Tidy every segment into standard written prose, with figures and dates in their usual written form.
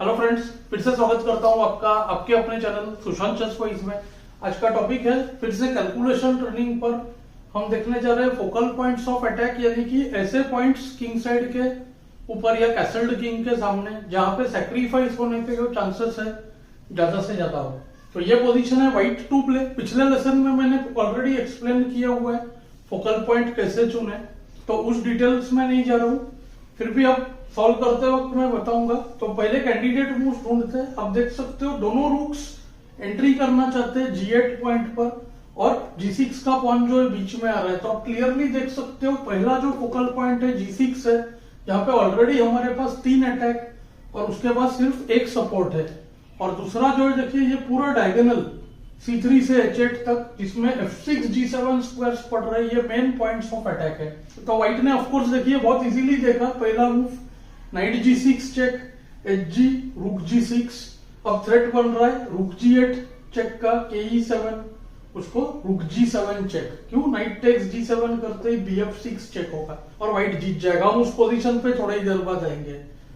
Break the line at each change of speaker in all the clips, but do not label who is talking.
Hello friends, फिर से स्वागत करता हूं आपका आपके अपने चैनल सुशांत चेस वाइज में। आज का टॉपिक है फिर से कैलकुलेशन टर्निंग पर। हम देखने जा रहे हैं फोकल पॉइंट्स ऑफ अटैक, यानी कि ऐसे पॉइंट्स किंग साइड के ऊपर या कैसल्ड किंग के सामने जहां पे सैक्रिफाइस होने के जो चांसेस है ज्यादा से ज्यादा हो। तो ये पोजीशन है व्हाइट टू प्ले। पिछले लेसन में मैंने ऑलरेडी एक्सप्लेन किया हुआ है फोकल पॉइंट कैसे चुने, तो उस डिटेल्स में नहीं जा रहा हूं। फिर भी अब सॉल्व करते वक्त मैं बताऊंगा। तो पहले कैंडिडेट मूव ढूंढते हैं। आप देख सकते हो दोनों रूक्स एंट्री करना चाहते हैं G8 पॉइंट पर और G6 का पॉइंट जो है बीच में आ रहा है। तो आप क्लियरली देख सकते हो पहला जो फोकल पॉइंट है G6 है, यहाँ पे ऑलरेडी हमारे पास 3 अटैक और उसके बाद सिर्फ एक सपोर्ट है। और दूसरा जो है देखिए ये पूरा डायगोनल C3 से H8 तक, जिसमें F6 G7 स्क्वायर्स पड़ रहे हैं, ये मेन पॉइंट्स ऑफ अटैक है। तो व्हाइट ने ऑफकोर्स देखिए बहुत इजीली देखा पहला move night G6 check, Hg रुक G6। अब थ्रेट बन रहा है रुक G8 चेक का, Ke7 उसको रुक G7 चेक। क्यों? नाइट टेक्स G7 करते ही Bf6 चेक होगा और व्हाइट जीत जाएगा। हम उस पोजीशन पे थोड़ी ही देर बाद आएंगे।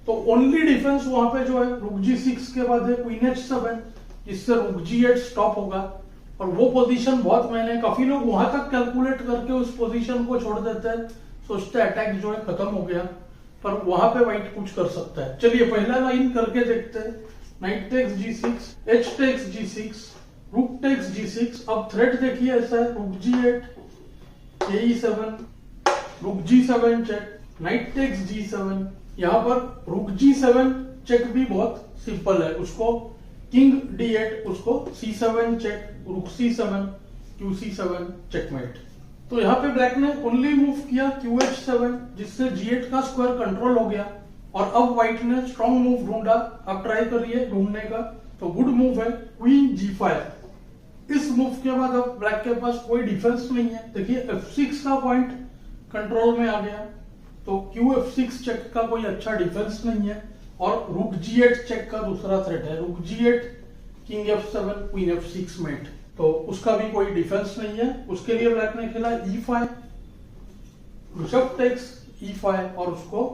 तो ओनली डिफेंस वहां पे जो है रुक G6 के बाद है क्वीन H7, जिससे रुक G8 स्टॉप होगा। और वो पोजीशन बहुत मैंने काफी लोग वहां तक कैलकुलेट करके उस पोजीशन को छोड़ देते हैं, सोचते हैं अटैक जो है खत्म हो गया, पर वहां पे व्हाइट कुछ कर सकता है। चलिए पहला लाइन करके देखते हैं। Knight takes G6, H takes G6, rook takes G6। अब थ्रेट देखिए ऐसा है रुक G8, Ke7, रुक G7 check, knight takes G7। यहाँ पर रुक G7 चेक भी बहुत सिंपल है, उसको किंग D8, उसको C7 चेक, रुक C7, QC7 चेकमेट। तो यहाँ पे ब्लैक ने ओनली मूव किया QH7, जिससे G8 का स्क्वायर कंट्रोल हो गया। और अब व्हाइट ने स्ट्रॉन्ग मूव ढूंढा। आप ट्राई करिए ढूंढने का। तो गुड मूव है क्वीन G5। इस मूव के बाद अब ब्लैक के पास कोई डिफेंस नहीं है। देखिए F6 का पॉइंट कंट्रोल में आ गया, तो QF6 चेक का कोई अच्छा डिफेंस नहीं है। और रुक G8 चेक का दूसरा थ्रेट है रुक G8, king F7, queen F6 met, तो उसका भी कोई डिफेंस नहीं है। उसके लिए ब्लैक ने खेला E5, बिशप टेक्स E5 और उसको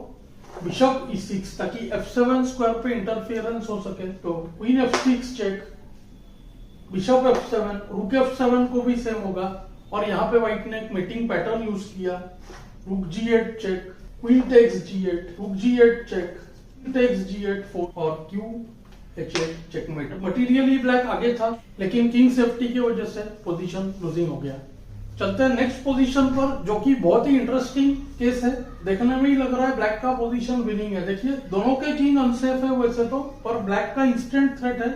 बिशप E6, ताकि F7 स्क्वायर पे इंटरफेरेंस हो सके। तो queen F6 check, bishop F7, रुक F7 को भी सेम होगा। और यहाँ पे व्हाइट ने एक मीटिंग पैटर्न यूज किया, रुक G8 check, queen takes G8, रुक G8 चेक, टेक्स G8 4 और QH8 चेकमेट। मटीरियली ब्लैक आगे था, लेकिन किंग सेफ्टी की वजह से पोजीशन लूजिंग हो गया। चलते हैं नेक्स्ट पोजीशन पर, जो कि बहुत ही इंटरेस्टिंग केस है। देखने में ही लग रहा है ब्लैक का पोजीशन विनिंग है। देखिए दोनों के किंग अनसेफ है वैसे तो, पर ब्लैक का इंस्टेंट थ्रेट है,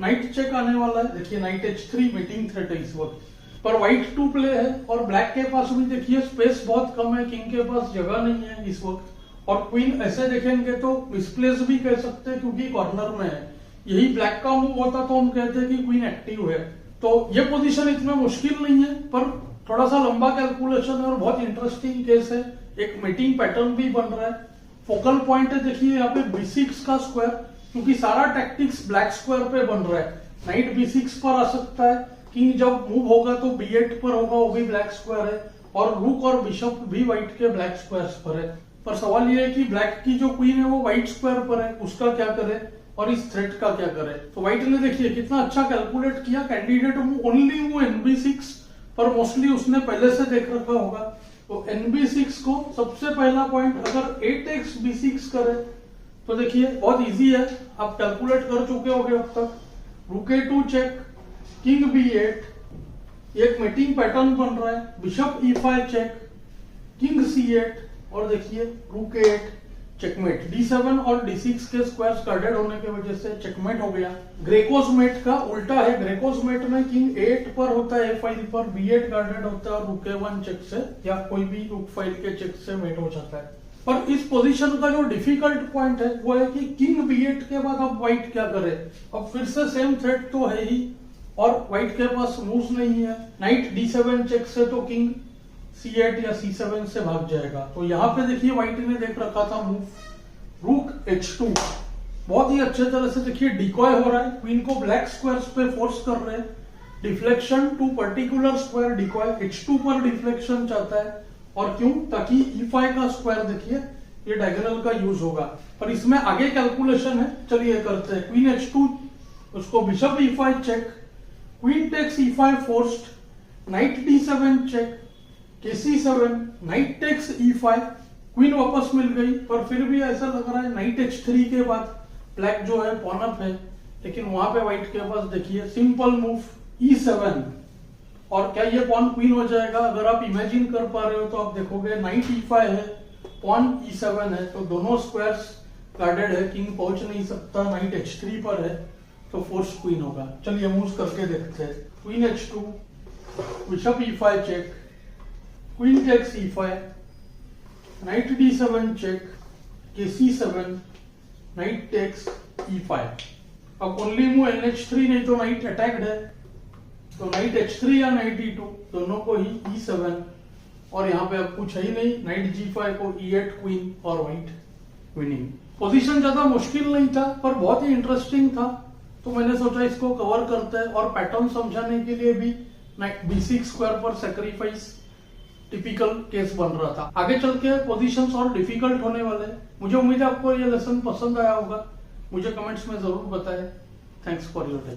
नाइट चेक आने वाला है। देखिए नाइट H3 मीटिंग थ्रेट है इस वक्त, पर व्हाइट टू प्ले है। और ब्लैक के पास भी देखिए स्पेस बहुत कम है, किंग के पास जगह नहीं है इस वक्त। और क्वीन ऐसे देखेंगे तो मिसप्लेस भी कह सकते हैं, क्योंकि कॉर्नर में है। यही ब्लैक का मूव होता तो हम कहते हैं कि क्वीन एक्टिव है। तो ये पोजीशन इतना मुश्किल नहीं है, पर थोड़ा सा लंबा कैलकुलेशन है और बहुत इंटरेस्टिंग केस है। एक मीटिंग पैटर्न भी बन रहा है। फोकल पॉइंट है देखिए यहाँ पे B6 का स्क्वायर, क्योंकि सारा टैक्टिक्स ब्लैक स्क्वायर पे बन रहा है। नाइट B6 पर आ सकता है, किंग जब मूव होगा तो B8 पर होगा, वो भी ब्लैक स्क्वायर है। और रुक और बिशप भी व्हाइट के ब्लैक स्क्वायर्स पर है। पर सवाल यह है कि ब्लैक की जो क्वीन है वो व्हाइट स्क्वायर पर है, उसका क्या करे और इस थ्रेट का क्या करे। तो व्हाइट ने देखिए कितना अच्छा कैलकुलेट किया। कैंडिडेट ओनली वो NB6, पर मोस्टली उसने पहले से देख रखा होगा। तो NB6 को सबसे पहला पॉइंट अगर A टेक्स B6 करे तो देखिए बहुत इजी है, आप कैलकुलेट कर चुके होंगे अब तक। रुक A2 चेक, किंग B8, एक मीटिंग पैटर्न बन रहा है, bishop E5 check, king C8 और देखिए रुक A8 चेकमेट। D7 और D6 के स्क्वायर्स गार्डेड होने की वजह से चेकमेट हो गया। ग्रेकोस मेट का उल्टा है। ग्रेकोस मेट में किंग A8 पर होता है, A5 पर B8 गार्डेड होता है और रुक A1 चेक से या कोई भी रुक फाइल के चेक से मेट हो जाता है। पर इस पोजीशन का जो डिफिकल्ट पॉइंट है वो है कि किंग B8 के बाद अब व्हाइट क्या करे। अब फिर से सेम थ्रेट तो है ही और व्हाइट के पास मूव्स नहीं है। नाइट D7 चेक से तो किंग C8 या C7 से भाग जाएगा। तो यहाँ पे देखिए व्हाइट ने देख रखा था मूव रुक H2, बहुत ही अच्छे तरह से देखिए डिकॉय हो रहा है। क्वीन को ब्लैक स्क्वायर्स पे फोर्स कर रहे हैं, deflection to particular square decoy. H2 पर डिफ्लेक्शन चाहता है और क्यों, ताकि E5 का स्क्वायर देखिए ये डायगोनल का यूज होगा। पर इसमें आगे कैलकुलेशन है, चलिए करते हैं। क्वीन h2, उसको bishop e5 check, queen takes e5 forced, knight d7 check, kc7, knight takes e5, queen वापस मिल गई। पर फिर भी ऐसा लग रहा है नाइट h3 के बाद ब्लैक जो है पॉन अप है, लेकिन वहां पे व्हाइट के पास देखिए सिंपल मूव e7, और क्या ये पॉन क्वीन हो जाएगा? अगर आप इमेजिन कर पा रहे हो तो आप देखोगे नाइट e5 है, पॉन e7 है, तो दोनों स्क्वायर्स गार्डेड है, किंग पहुंच नहीं सकता, नाइट h3 पर है, तो फोर्स क्वीन होगा। चलिए मूव करके देखते हैं। Queen h2, bishop e5 check, queen takes e5, knight d7 check, kc7, knight takes e5। अब ओनली मूव nh3, नहीं तो नाइट अटैक्ड है, तो नाइट h3 या नाइट e2 दोनों को ही e7, और यहाँ पे अब कुछ है ही नहीं, नाइट g5 को e8 क्वीन और व्हाइट विनिंग। पोजीशन ज्यादा मुश्किल नहीं था पर बहुत ही इंटरेस्टिंग था, तो मैंने सोचा इसको कवर करते हैं। और पैटर्न समझाने के लिए भी b6 स्क्वायर पर सेक्रीफाइस टिपिकल केस बन रहा था। आगे चल के पोजीशंस और डिफिकल्ट होने वाले हैं। मुझे उम्मीद है आपको ये लेसन पसंद आया होगा, मुझे कमेंट्स में जरूर बताएं। Thanks for your time.